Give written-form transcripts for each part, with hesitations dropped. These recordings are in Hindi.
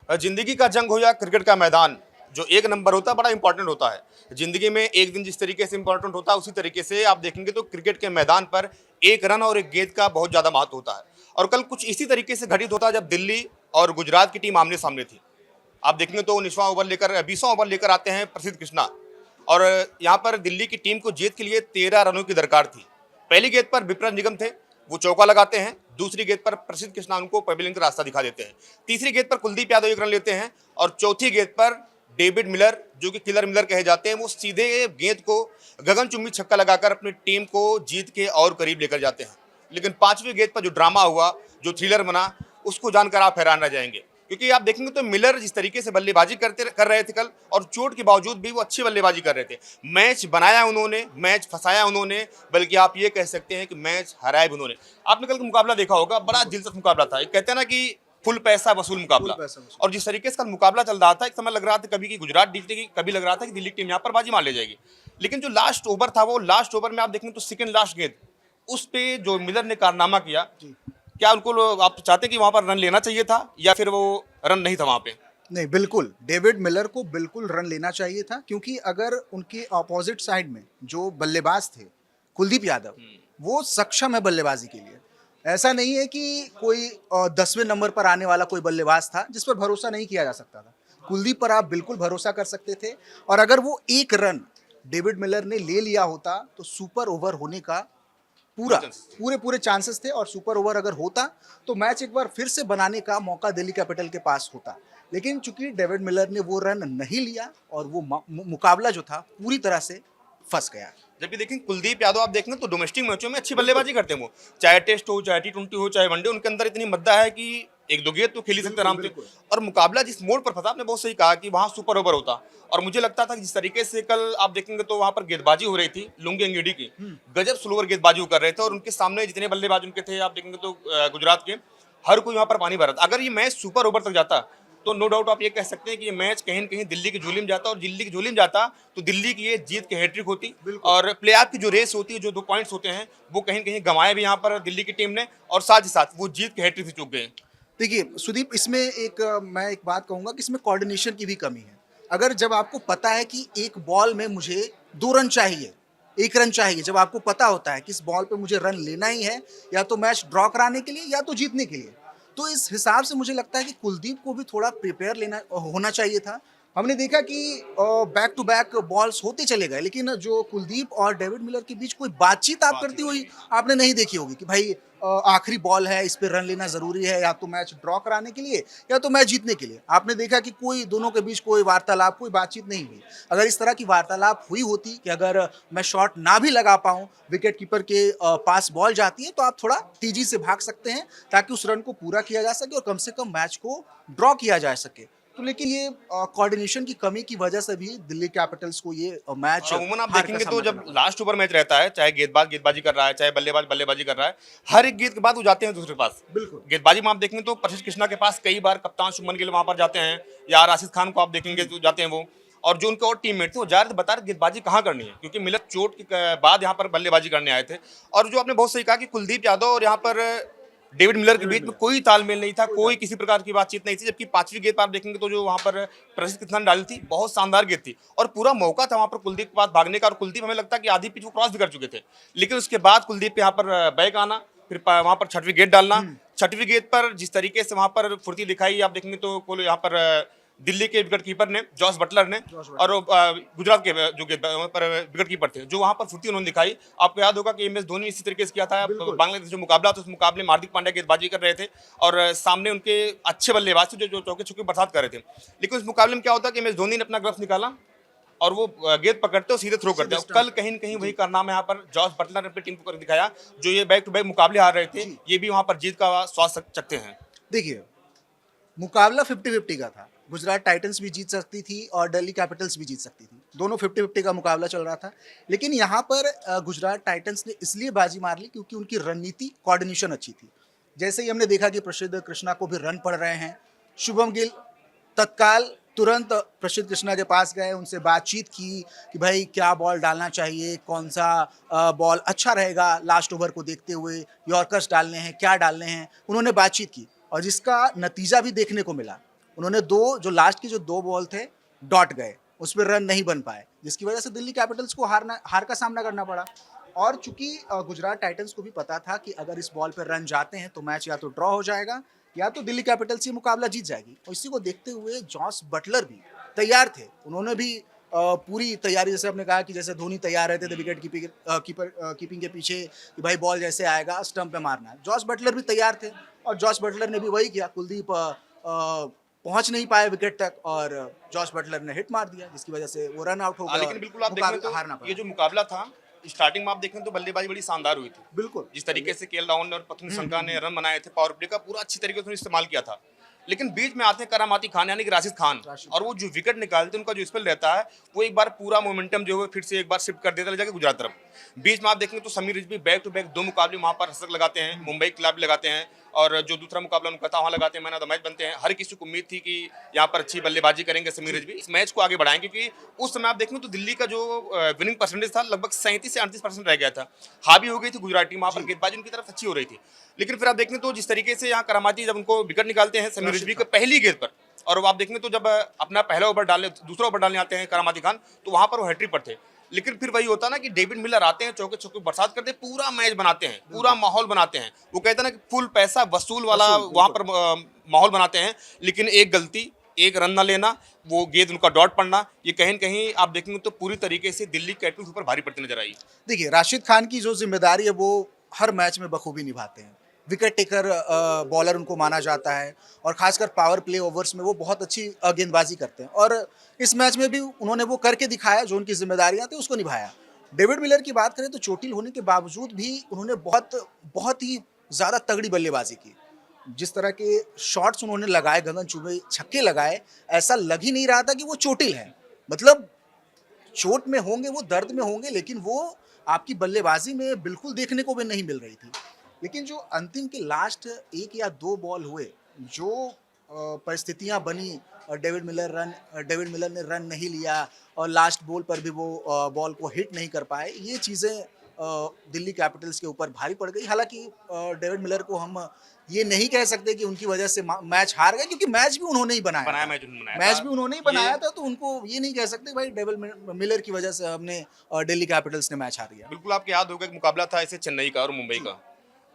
जिंदगी का जंग हो या क्रिकेट का मैदान, जो एक नंबर होता है बड़ा इंपॉर्टेंट होता है। जिंदगी में एक दिन जिस तरीके से इंपॉर्टेंट होता है उसी तरीके से आप देखेंगे तो क्रिकेट के मैदान पर एक रन और एक गेंद का बहुत ज्यादा महत्व होता है। और कल कुछ इसी तरीके से घटित होता है जब दिल्ली और गुजरात की टीम आमने सामने थी। आप देखेंगे तो 20वां ओवर लेकर आते हैं प्रसिद्ध कृष्णा। और यहाँ पर दिल्ली की टीम को जीत के लिए 13 रनों की दरकार थी। पहली गेंद पर विप्रा निगम थे, वो चौका लगाते हैं। दूसरी गेंद पर प्रसिद्ध कृष्णा उनको पवेलियन का रास्ता दिखा देते हैं। तीसरी गेंद पर कुलदीप यादव 1 रन लेते हैं। और चौथी गेंद पर डेविड मिलर, जो कि किलर मिलर कहे जाते हैं, वो सीधे गेंद को गगनचुंबी छक्का लगाकर अपनी टीम को जीत के और करीब लेकर जाते हैं। लेकिन पांचवी गेंद पर जो ड्रामा हुआ, जो थ्रिलर बना, उसको जानकर आप हैरान रह जाएंगे। क्योंकि आप देखेंगे तो मिलर जिस तरीके से बल्लेबाजी कर रहे थे कल, और चोट के बावजूद भी वो अच्छी बल्लेबाजी कर रहे थे। मैच बनाया उन्होंने, मैच फंसाया उन्होंने, बल्कि आप ये कह सकते हैं कि मैच हराया भी उन्होंने। आपने कल का मुकाबला देखा होगा, बड़ा दिलचस्प मुकाबला था। एक कहते हैं ना कि फुल पैसा वसूल मुकाबला। और जिस तरीके से कल मुकाबला चल रहा था, एक समय लग रहा था कभी कि गुजरात जीतेगी, कभी लग रहा था कि दिल्ली टीम यहाँ पर बाजी मार ले जाएगी। लेकिन जो लास्ट ओवर था, वो लास्ट ओवर में आप देखेंगे तो सेकंड लास्ट गेंद, उस पे जो मिलर ने कारनामा किया, क्या उनको आप चाहते कि वहां पर रन लेना चाहिए था या फिर वो रन नहीं था वहां पे? नहीं, बिल्कुल डेविड मिलर को बिल्कुल रन लेना चाहिए था, क्योंकि अगर उनके अपोजिट साइड में जो बल्लेबाज थे कुलदीप यादव, वो सक्षम है बल्लेबाजी के लिए। ऐसा नहीं है कि कोई 10वें नंबर पर आने वाला कोई बल्लेबाज था जिस पर भरोसा नहीं किया जा सकता था। कुलदीप पर आप बिल्कुल भरोसा कर सकते थे, और अगर वो एक रन डेविड मिलर ने ले लिया होता तो सुपर ओवर होने का पूरे पूरे चांसेस थे, और सुपर ओवर अगर होता तो मैच एक बार फिर से बनाने का मौका दिल्ली कैपिटल के पास होता। लेकिन चूंकि डेविड मिलर ने वो रन नहीं लिया, और वो मुकाबला जो था पूरी तरह से फंस गया। जब भी देखें कुलदीप यादव, आप देखेंगे तो डोमेस्टिक मैचों में अच्छी बल्लेबाजी करते हैं वो, चाहे टेस्ट हो, चाहे T20 हो, चाहे वनडे, उनके अंदर इतनी मद्दा है कि एक दो गेंद तो खेल ही सकते आराम से। और मुकाबला जिस मोड़ पर फंसा, आपने बहुत सही कहा कि वहां सुपर ओवर होता। और मुझे लगता था कि जिस तरीके से कल आप देखेंगे तो वहां पर गेंदबाजी हो रही थी लुंगी अंगेडी की, गजब स्लोअर गेंदबाजी वो कर रहे थे। और उनके सामने जितने बल्लेबाज उनके थे, आप देखेंगे तो गुजरात के, हर कोई वहां पर पानी भरा था। अगर ये मैच सुपर ओवर तक जाता तो नो डाउट आप ये कह सकते हैं कि ये मैच कहीं न कहीं दिल्ली की झोली में जाता, और दिल्ली की झोली में जाता तो दिल्ली की ये जीत की हैट्रिक होती। और प्लेऑफ की जो रेस होती है, जो 2 पॉइंट्स होते हैं, वो कहीं न कहीं गंवाए भी यहाँ पर दिल्ली की टीम ने, और साथ ही साथ वो जीत की हैट्रिक से चूक गए। देखिए सुदीप, इसमें मैं एक बात कहूंगा कि इसमें कोऑर्डिनेशन की भी कमी है। अगर जब आपको पता है कि एक बॉल में मुझे 2 रन चाहिए, 1 रन चाहिए, जब आपको पता होता है कि इस बॉल पे मुझे रन लेना ही है, या तो मैच ड्रॉ कराने के लिए या तो जीतने के लिए, तो इस हिसाब से मुझे लगता है कि कुलदीप को भी थोड़ा प्रिपेयर लेना होना चाहिए था। हमने देखा कि बैक टू बैक बॉल्स होते चले गए, लेकिन जो कुलदीप और डेविड मिलर के बीच कोई बातचीत आप करती हुई आपने नहीं देखी होगी कि भाई आखिरी बॉल है, इस पे रन लेना जरूरी है, या तो मैच ड्रॉ कराने के लिए या तो मैच जीतने के लिए। आपने देखा कि कोई दोनों के बीच कोई वार्तालाप, कोई बातचीत नहीं हुई। अगर इस तरह की वार्तालाप हुई होती कि अगर मैं शॉट ना भी लगा पाऊं, विकेट कीपर के पास बॉल जाती है, तो आप थोड़ा तेजी से भाग सकते हैं ताकि उस रन को पूरा किया जा सके और कम से कम मैच को ड्रॉ किया जा सके। तो लेकिन ये कोऑर्डिनेशन की कमी की वजह से भी दिल्ली कैपिटल्स को ये मैच अमूमन आप हार का देखेंगे तो सामना जब करना पड़ा। लास्ट ओवर मैच रहता है, चाहे गेंदबाज गेंदबाजी कर रहा है, चाहे बल्लेबाज बल्लेबाजी कर रहा है, हर एक गेंद के बाद वो जाते हैं दूसरे पास। बिल्कुल। गेंदबाजी में आप देखेंगे तो प्रसिद्ध कृष्णा के पास कई बार कप्तान शुभमन गिल वहां पर जाते हैं, या राशिद खान को आप देखेंगे तो जाते हैं वो। और जो उनके और टीममेट थे वो जा रहे थे बता रहे गेंदबाजी कहाँ करनी है, क्योंकि मिलत चोट के बाद यहाँ पर बल्लेबाजी करने आए थे। और जो आपने बहुत सही कहा कि कुलदीप यादव और यहाँ पर डेविड मिलर के बीच में कोई तालमेल नहीं था, कोई किसी प्रकार की बातचीत नहीं थी। जबकि पांचवी गेंद पर आप देखेंगे तो जो वहां पर प्रसिद्ध कृष्णा ने डाली थी, बहुत शानदार गेंद थी, और पूरा मौका था वहां पर कुलदीप के पास भागने का। और कुलदीप हमें लगता है कि आधी पिच वो क्रॉस भी कर चुके थे, लेकिन उसके बाद कुलदीप यहाँ पर बैक आना, फिर वहां पर छठवीं गेंद डालना। छठवीं गेंद पर जिस तरीके से वहां पर फुर्ती दिखाई, आप देखेंगे तो यहाँ पर दिल्ली के विकेट कीपर ने, जॉस बटलर ने, और गुजरात के जो पर विकेट कीपर थे, जो वहां पर फुर्ती उन्होंने दिखाई। आपको याद होगा कि MS धोनी इसी तरीके से किया था बांग्लादेश जो मुकाबला था, उस मुकाबले में हार्दिक पांड्या गेंदबाजी कर रहे थे, और सामने उनके अच्छे बल्लेबाज थे जो चौके छक्के बरसात कर रहे थे। लेकिन उस मुकाबले में क्या होता कि MS धोनी ने अपना ग्लव्स निकाला और वो गेंद पकड़ते और सीधे थ्रो करते हैं। कल कहीं न कहीं वही कारनामा यहाँ पर जॉस बटलर ने अपनी टीम को कर दिखाया, जो ये बैक टू बैक मुकाबले हार रहे थे, ये भी वहां पर जीत का स्वाद चखते हैं। देखिए, मुकाबला 50-50 का था। गुजरात टाइटंस भी जीत सकती थी और दिल्ली कैपिटल्स भी जीत सकती थी। दोनों 50-50 का मुकाबला चल रहा था। लेकिन यहाँ पर गुजरात टाइटंस ने इसलिए बाजी मार ली क्योंकि उनकी रणनीति, कोऑर्डिनेशन अच्छी थी। जैसे ही हमने देखा कि प्रसिद्ध कृष्णा को भी रन पड़ रहे हैं, शुभम गिल तत्काल तुरंत प्रसिद्ध कृष्णा के पास गए, उनसे बातचीत की कि भाई क्या बॉल डालना चाहिए, कौन सा बॉल अच्छा रहेगा लास्ट ओवर को देखते हुए, यॉर्कर्स डालने हैं, क्या डालने हैं। उन्होंने बातचीत की और जिसका नतीजा भी देखने को मिला। उन्होंने जो लास्ट की जो 2 बॉल थे डॉट गए, उस पर रन नहीं बन पाए, जिसकी वजह से दिल्ली कैपिटल्स को हार का सामना करना पड़ा। और चूंकि गुजरात टाइटंस को भी पता था कि अगर इस बॉल पर रन जाते हैं तो मैच या तो ड्रॉ हो जाएगा या तो दिल्ली कैपिटल्स ये मुकाबला जीत जाएगी। और इसी को देखते हुए जॉस बटलर भी तैयार थे, उन्होंने भी पूरी तैयारी, जैसे आपने कहा कि जैसे धोनी तैयार रहते थे विकेट कीपिंग के पीछे कि भाई बॉल जैसे आएगा स्टंप पे मारना है, जॉस बटलर भी तैयार थे और जॉस बटलर ने भी वही किया। कुलदीप पहुंच नहीं पाए विकेट तक और जॉस बटलर ने हिट मार दिया, जिसकी वजह से वो रन आउट हो गया। लेकिन बिल्कुल आप देखें तो हारना ये जो मुकाबला था, स्टार्टिंग में आप देखें तो बल्लेबाजी बड़ी शानदार हुई थी। बिल्कुल जिस तरीके से केएल राहुल ने और पथुन संका ने रन बनाए थे, पावर प्ले का पूरा अच्छी तरीके से उन्होंने इस्तेमाल किया था। लेकिन बीच में आते हैं करामाती खान यानी कि राशिद खान, और वो जो विकेट निकालते हैं उनका जो स्पेल रहता है वो एक बार पूरा मोमेंटम जो है फिर से एक बार शिफ्ट कर देता है जाके गुजरात तरफ। बीच में आप देखेंगे तो Sameer Rizvi back to back 2 मुकाबले वहां पर शतक लगाते हैं, मुंबई के खिलाफ भी लगाते हैं, और जो दूसरा मुकाबला उनका था वहां लगाते हैं, मैन ऑफ द मैच बनते हैं। हर किसी को उम्मीद थी कि यहाँ पर अच्छी बल्लेबाजी करेंगे समीर रिजवी, इस मैच को आगे बढ़ाएंगे, क्योंकि उस समय आप देखेंगे तो दिल्ली का जो विनिंग परसेंटेज था लगभग 37 से 38% रह गया था। हावी हो गई थी गुजरात टीम, वहां पर गेंदबाजी उनकी तरफ अच्छी हो रही थी। लेकिन फिर आप देखेंगे तो जिस तरीके से यहाँ करामाती जब उनको विकेट निकालते हैं समीर रिजवी के पहली गेंद पर, और आप देखेंगे तो जब अपना पहला ओवर डालने दूसरा ओवर डालने आते हैं करामाती खान, तो वहां पर वो हैट्रिक पर थे। लेकिन फिर वही होता ना कि डेविड मिलर आते हैं, चौके छक्के बरसात करते हैं, पूरा मैच बनाते हैं, पूरा माहौल बनाते हैं। वो कहते हैं ना कि फुल पैसा वसूल वाला वहां पर माहौल बनाते हैं। लेकिन एक गलती, एक रन ना लेना, वो गेंद उनका डॉट पड़ना, ये कहीं न कहीं आप देखेंगे तो पूरी तरीके से दिल्ली कैपिटल्स ऊपर भारी पड़ती नजर आई। देखिए, राशिद खान की जो जिम्मेदारी है वो हर मैच में बखूबी निभाते हैं। विकेट टेकर बॉलर उनको माना जाता है और खासकर पावर प्ले ओवर्स में वो बहुत अच्छी गेंदबाजी करते हैं, और इस मैच में भी उन्होंने वो करके दिखाया, जो उनकी जिम्मेदारियां थी उसको निभाया। डेविड मिलर की बात करें तो चोटिल होने के बावजूद भी उन्होंने बहुत ही ज़्यादा तगड़ी बल्लेबाजी की। जिस तरह के शॉट्स उन्होंने लगाए, गगन चुंबी छक्के लगाए, ऐसा लग ही नहीं रहा था कि वो चोटिल हैं। मतलब चोट में होंगे, वो दर्द में होंगे, लेकिन वो आपकी बल्लेबाजी में बिल्कुल देखने को भी नहीं मिल रही थी। लेकिन जो अंतिम के लास्ट 1 या 2 बॉल हुए, जो परिस्थितियां बनी, और डेविड मिलर ने रन नहीं लिया और लास्ट बॉल पर भी वो बॉल को हिट नहीं कर पाए, ये चीज़ें दिल्ली कैपिटल्स के ऊपर भारी पड़ गई। हालांकि डेविड मिलर को हम ये नहीं कह सकते कि उनकी वजह से मैच हार गए, क्योंकि मैच भी उन्होंने ही बनाया था। मैच भी उन्होंने ही बनाया था, तो उनको ये नहीं कह सकते भाई डेविड मिलर की वजह से हमने दिल्ली कैपिटल्स ने मैच हार दिया। बिल्कुल आपको याद होगा कि मुकाबला था ऐसे चेन्नई का और मुंबई का,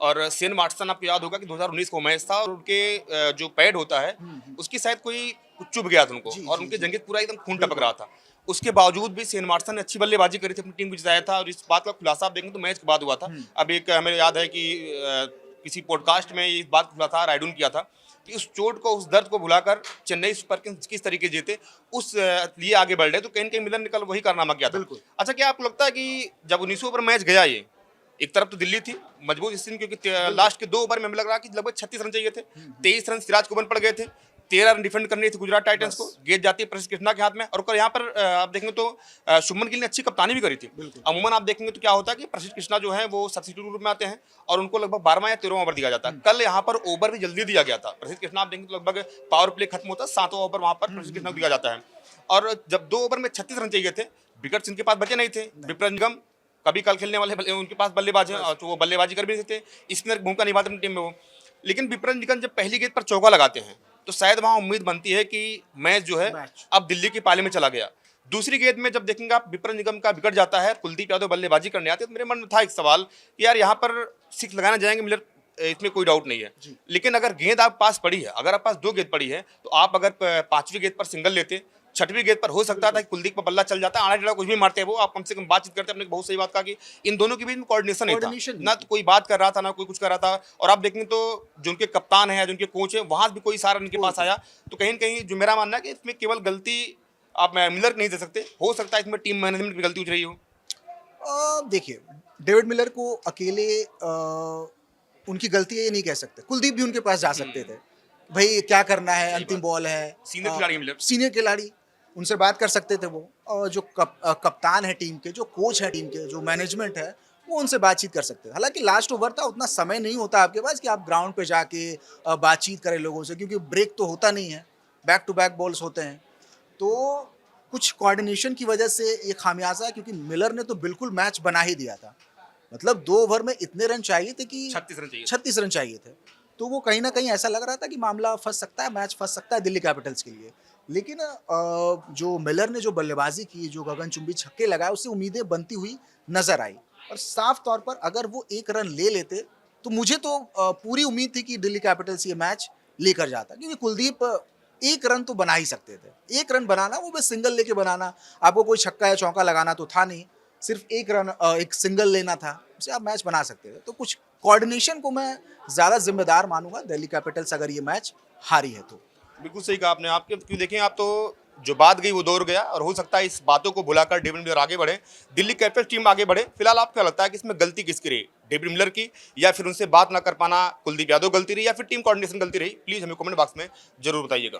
और शेन वाटसन आपको याद होगा कि 2019 को मैच था, और उनके जो पैड होता है उसकी शायद कोई कुछ चुभ गया था उनको, और उनके जंघे पूरा एकदम खून टपक रहा था। उसके बावजूद भी शेन वाटसन ने अच्छी बल्लेबाजी करी थी, अपनी टीम को जिताया था, और इस बात का खुलासा आप देखेंगे तो मैच के बाद हुआ था। अब एक हमें याद है कि किसी पॉडकास्ट में इस बात खुला था, राइडून किया था कि उस चोट को, उस दर्द को भुलाकर चेन्नई सुपर किंग्स किस तरीके जीते, उस लिए आगे बढ़ रहे, तो कहीं मिलर ने कल वही कारनामा किया था। अच्छा, क्या आपको लगता है कि जब 19 ओवर मैच गया, ये एक तरफ तो दिल्ली थी मजबूत स्थिति, क्योंकि लास्ट के 2 ओवर में हमें लग रहा कि लगभग 36 रन चाहिए थे, 23 रन सिराज कोबन पड़ गए थे, 13 रन डिफेंड करनी थी गुजरात टाइटंस को, गेंद जाती है प्रसिद्ध कृष्णा के हाथ में, और यहाँ पर आप देखेंगे तो शुभमन गिल ने अच्छी कप्तानी भी करी थी। अमूमन आप देखेंगे तो क्या होता है कि प्रसिद्ध कृष्णा जो है वो सब्स्टिट्यूट रूप में आते हैं और उनको लगभग 12वां या 13वां ओवर दिया जाता है। कल यहाँ पर ओवर भी जल्दी दिया गया था। प्रसिद्ध कृष्णा आप देखेंगे तो लगभग पावर प्ले खत्म होता है, 7वां ओवर वहां पर प्रसिद्ध कृष्णा को दिया जाता है, और जब 2 ओवर में 36 रन चाहिए थे, विकेट्स इनके पास बचे नहीं थे। विप्र निगम कभी कल खेलने वाले उनके पास बल्लेबाज हैं, तो वो बल्लेबाजी कर भी नहीं सकते, स्पिनर की भूमिका निभाते अपनी टीम में वो। लेकिन विप्र निगम जब पहली गेंद पर चौका लगाते हैं तो शायद वहां उम्मीद बनती है कि मैच जो है अब दिल्ली के पाले में चला गया। दूसरी गेंद में जब देखेंगे आप विप्र निगम का विकेट जाता है, कुलदीप यादव बल्लेबाजी करने आते हैं, तो मेरे मन में था एक सवाल कि यार यहाँ पर 6 लगाना जाएंगे मिलर, इसमें कोई डाउट नहीं है। लेकिन अगर गेंद आप पास पड़ी है, अगर आप पास 2 गेंद पड़ी है, तो आप अगर 5वीं गेंद पर सिंगल लेते, 6वीं गेंद पर हो सकता था कि कुलदीप पर बल्ला चल जाता, आड़ा टेढ़ा कुछ भी मारते हैं वो, आप कम से कम बातचीत करते। अपने बहुत सही बात कहा कि इन दोनों के बीच में कोऑर्डिनेशन नहीं था, ना तो कोई बात कर रहा था, ना कोई कुछ कर रहा था। और आप देखेंगे तो जो उनके कप्तान है, जो उनके कोच है, वहां भी कोई सारा उनके पास आया, तो कहीं न कहीं जो मेरा मानना है कि इसमें केवल गलती आप मिलर नहीं दे सकते, हो सकता है इसमें टीम मैनेजमेंट की गलती उठ रही हो। देखिए, डेविड मिलर को अकेले उनकी गलती है ये नहीं कह सकते, कुलदीप भी उनके पास जा सकते थे, भाई क्या करना है, अंतिम बॉल है, सीनियर खिलाड़ी मिलर, सीनियर खिलाड़ी, उनसे बात कर सकते थे वो। और जो कप्तान है टीम के, जो कोच है टीम के, जो मैनेजमेंट है, वो उनसे बातचीत कर सकते हैं। हालांकि लास्ट ओवर था, उतना समय नहीं होता आपके पास कि आप ग्राउंड पे जाके बातचीत करें लोगों से, क्योंकि ब्रेक तो होता नहीं है, बैक टू बैक बॉल्स होते हैं। तो कुछ कोऑर्डिनेशन की वजह से ये खामियाजा है, क्योंकि मिलर ने तो बिल्कुल मैच बना ही दिया था। मतलब 2 ओवर में इतने रन चाहिए थे कि 36 रन चाहिए, 36 रन चाहिए थे, तो वो कहीं ना कहीं ऐसा लग रहा था कि मामला फंस सकता है, मैच फंस सकता है दिल्ली कैपिटल्स के लिए। लेकिन जो मिलर ने जो बल्लेबाजी की, जो गगनचुंबी छक्के लगाए, उससे उम्मीदें बनती हुई नजर आई। और साफ तौर पर अगर वो एक रन ले लेते तो मुझे तो पूरी उम्मीद थी कि दिल्ली कैपिटल्स ये मैच लेकर जाता, क्योंकि कुलदीप एक रन तो बना ही सकते थे। एक रन बनाना, वो बस सिंगल लेके बनाना, आपको कोई छक्का या चौका लगाना तो था नहीं, सिर्फ एक रन एक सिंगल लेना था, उससे आप मैच बना सकते थे। तो कुछ कोऑर्डिनेशन को मैं ज़्यादा जिम्मेदार मानूंगा दिल्ली कैपिटल्स अगर ये मैच हारी है तो। बिल्कुल सही कहा आपने। आपके क्यों देखें, आप तो जो बात गई वो दौर गया और हो सकता है इस बातों को भुलाकर डेविड मिलर आगे बढ़े, दिल्ली कैपिटल्स टीम आगे बढ़े। फिलहाल आपको क्या लगता है कि इसमें गलती किसकी रही, डेविड मिलर की या फिर उनसे बात ना कर पाना कुलदीप यादव गलती रही या फिर टीम कोऑर्डिनेशन गलती रही? प्लीज हमें कमेंट बॉक्स में जरूर बताइएगा।